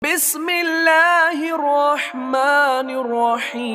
بسم اللہ الرحمن الرحیم۔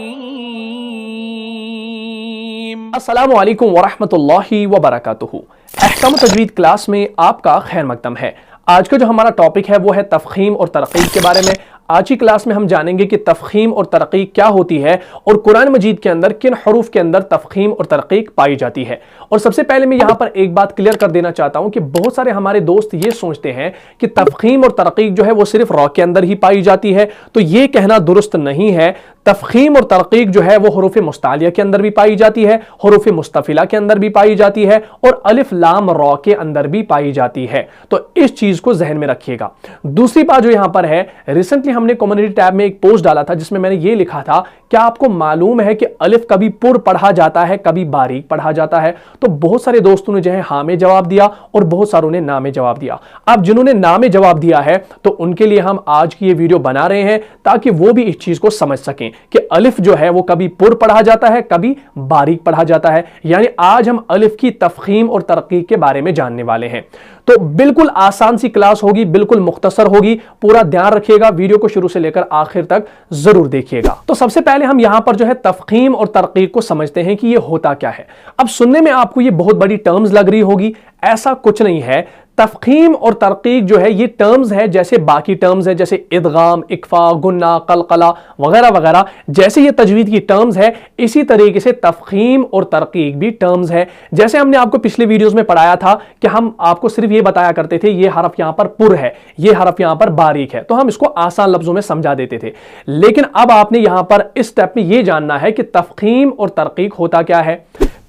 السلام علیکم ورحمۃ اللہ وبرکاتہ۔ احکام تجوید کلاس میں آپ کا خیر مقدم ہے۔ آج کا جو ہمارا ٹاپک ہے وہ ہے تفخیم اور ترقیق کے بارے میں۔ آج کی کلاس میں ہم جانیں گے کہ تفخیم اور ترقیق کیا ہوتی ہے اور قرآن مجید کے اندر کن حروف کے اندر تفخیم اور ترقیق پائی جاتی ہے۔ اور سب سے پہلے میں یہاں پر ایک بات کلیئر کر دینا چاہتا ہوں کہ بہت سارے ہمارے دوست یہ سوچتے ہیں کہ تفخیم اور ترقیق جو ہے وہ صرف را کے اندر ہی پائی جاتی ہے، تو یہ کہنا درست نہیں ہے۔ تفخیم اور ترقیق جو ہے وہ حروف مستعلیہ کے اندر بھی پائی جاتی ہے، حروف مستفیلہ کے اندر بھی پائی جاتی ہے اور الف لام را کے اندر بھی پائی جاتی ہے، تو اس چیز کو ذہن میں رکھیے گا۔ دوسری بات جو یہاں پر ہے، ریسنٹلی ہم نے کمیونٹی ٹیب میں ایک پوسٹ ڈالا تھا جس میں نے یہ لکھا تھا، کیا آپ کو معلوم ہے کہ الف کبھی پر پڑھا جاتا ہے کبھی باریک پڑھا جاتا ہے؟ تو بہت سارے دوستوں نے جو ہے ہاں میں جواب دیا اور بہت ساروں نے نا میں جواب دیا۔ اب جنہوں نے نا میں جواب دیا ہے تو ان کے لیے ہم آج کی یہ ویڈیو بنا رہے ہیں تاکہ وہ بھی اس چیز کو سمجھ سکیں کہ الف جو ہے وہ کبھی پر پڑھا جاتا ہے کبھی باریک پڑھا جاتا ہے۔ یعنی آج ہم الف کی تفخیم اور ترقیق کے بارے میں جاننے والے ہیں۔ تو بالکل آسان سی کلاس ہوگی، بالکل مختصر ہوگی، پورا دھیان رکھیے گا، ویڈیو کو شروع سے لے کر آخر تک ضرور دیکھیے گا۔ تو سب سے پہلے ہم یہاں پر جو ہے تفخیم اور ترقیق کو سمجھتے ہیں کہ یہ ہوتا کیا ہے۔ اب سننے میں آپ کو یہ بہت بڑی ٹرمز لگ رہی ہوگی، ایسا کچھ نہیں ہے۔ تفخیم اور ترقیق جو ہے یہ ٹرمز ہے جیسے باقی ٹرمز ہے، جیسے ادغام، اکفا، گنہ، قلقلہ وغیرہ وغیرہ، جیسے یہ تجوید کی ٹرمز ہے اسی طریقے سے تفخیم اور ترقیق بھی ٹرمز ہے۔ جیسے ہم نے آپ کو پچھلے ویڈیوز میں پڑھایا تھا کہ ہم آپ کو صرف یہ بتایا کرتے تھے یہ حرف یہاں پر پر ہے، یہ حرف یہاں پر باریک ہے، تو ہم اس کو آسان لفظوں میں سمجھا دیتے تھے۔ لیکن اب آپ نے یہاں پر اس سٹیپ میں یہ جاننا ہے کہ تفخیم اور ترقیق ہوتا کیا ہے۔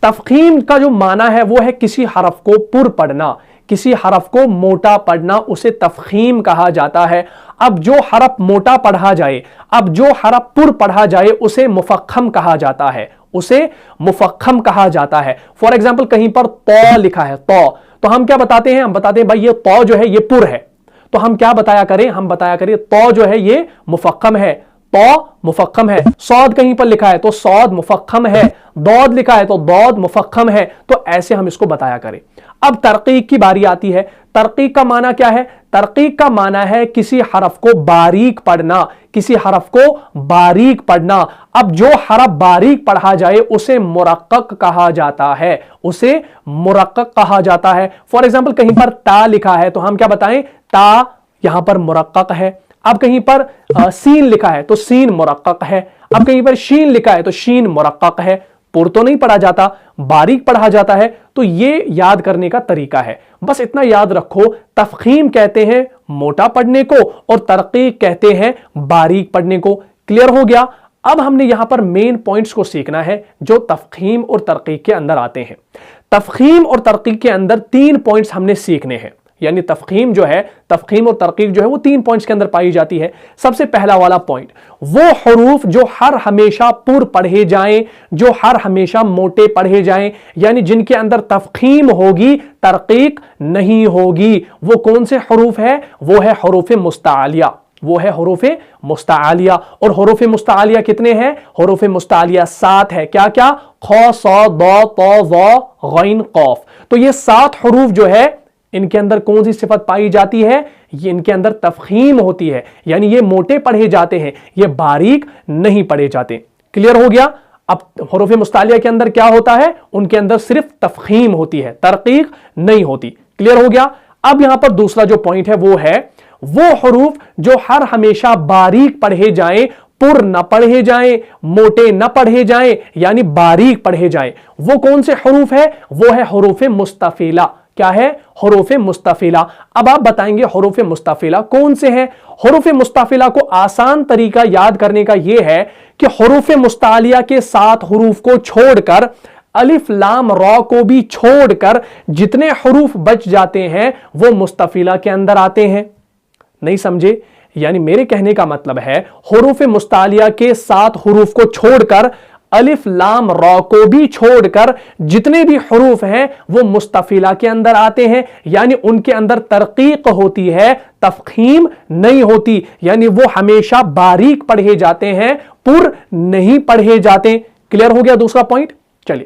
تفخیم کا جو معنی ہے وہ ہے کسی حرف کو پر پڑھنا، کسی حرف کو موٹا پڑھنا، اسے تفخیم کہا جاتا ہے۔ اب جو حرف موٹا پڑھا جائے، اب جو حرف پر پڑھا جائے اسے مفخم کہا جاتا ہے، اسے مفخم کہا جاتا ہے۔ فار ایگزامپل کہیں پر تو لکھا ہے تو ہم کیا بتاتے ہیں؟ ہم بتاتے ہیں بھائی یہ تو جو ہے یہ پر ہے، تو ہم کیا بتایا کریں؟ ہم بتایا کریں تو جو ہے یہ مفخم ہے، تو مفخم ہے۔ صاد کہیں پر لکھا ہے تو صاد مفخم ہے، ضاد لکھا ہے تو ضاد مفخم ہے، تو ایسے ہم اس کو بتایا کریں۔ اب ترقیق کی باری آتی ہے۔ ترقیق کا معنی کیا ہے؟ ترقیق کا معنی ہے کسی حرف کو باریک پڑھنا، کسی حرف کو باریک پڑھنا۔ اب جو حرف باریک پڑھا جائے اسے مرقق کہا جاتا ہے، اسے مرقق کہا جاتا ہے۔ فار ایگزامپل کہیں پر تا لکھا ہے تو ہم کیا بتائیں؟ تا یہاں پر مرقق ہے۔ اب کہیں پر سین لکھا ہے تو سین مرقق ہے۔ اب کہیں پر شین لکھا ہے تو شین مرقق ہے۔ پر تو نہیں پڑھا جاتا، باریک پڑھا جاتا ہے۔ تو یہ یاد کرنے کا طریقہ ہے، بس اتنا یاد رکھو، تفخیم کہتے ہیں موٹا پڑھنے کو اور ترقیق کہتے ہیں باریک پڑھنے کو۔ کلیئر ہو گیا؟ اب ہم نے یہاں پر مین پوائنٹس کو سیکھنا ہے جو تفخیم اور ترقیق کے اندر آتے ہیں۔ تفخیم اور ترقیق کے اندر 3 پوائنٹس ہم نے سیکھنے ہیں، یعنی تفخیم جو ہے، تفخیم اور ترقیق جو ہے وہ 3 پوائنٹس کے اندر پائی جاتی ہے۔ سب سے پہلا والا پوائنٹ، وہ حروف جو ہر ہمیشہ پر پڑھے جائیں، جو ہر ہمیشہ موٹے پڑھے جائیں، یعنی جن کے اندر تفخیم ہوگی ترقیق نہیں ہوگی، وہ کون سے حروف ہے؟ وہ ہے حروف مستعلیہ، وہ ہے حروف مستعلیہ۔ اور حروف مستعلیہ کتنے ہیں؟ حروف مستعلیہ 7 ہے۔ کیا کیا؟ خ، ص، ض، ط، ظ، غین، قاف۔ تو یہ 7 حروف جو ہے ان کے اندر کون سی صفت پائی جاتی ہے؟ یہ ان کے اندر تفخیم ہوتی ہے، یعنی یہ موٹے پڑھے جاتے ہیں، یہ باریک نہیں پڑھے جاتے۔ کلیئر ہو گیا؟ اب حروف مستعلیہ کے اندر کیا ہوتا ہے؟ ان کے اندر صرف تفخیم ہوتی ہے، ترقیق نہیں ہوتی۔ کلیئر ہو گیا؟ اب یہاں پر دوسرا جو پوائنٹ ہے وہ ہے وہ حروف جو ہر ہمیشہ باریک پڑھے جائیں، پر نہ پڑھے جائیں، موٹے نہ پڑھے جائیں، یعنی باریک پڑھے جائیں، وہ کون سے حروف ہے؟ وہ ہے حروف مستفیلہ۔ کیا ہے؟ حروف مستفیلہ۔ اب آپ بتائیں گے حروف مستفیلہ کون سے ہیں؟ حروف مستفیلہ کو آسان طریقہ یاد کرنے کا یہ ہے کہ حروف مستعلیہ کے 7 حروف کو چھوڑ کر، الف لام را کو بھی چھوڑ کر جتنے حروف بچ جاتے ہیں وہ مستفیلہ کے اندر آتے ہیں۔ نہیں سمجھے؟ یعنی میرے کہنے کا مطلب ہے حروف مستعلیہ کے 7 حروف کو چھوڑ کر، الف لام را کو بھی چھوڑ کر جتنے بھی حروف ہیں وہ مستفیلہ کے اندر آتے ہیں، یعنی ان کے اندر ترقیق ہوتی ہے، تفخیم نہیں ہوتی، یعنی وہ ہمیشہ باریک پڑھے جاتے ہیں، پر نہیں پڑھے جاتے۔ کلیئر ہو گیا دوسرا پوائنٹ؟ چلیے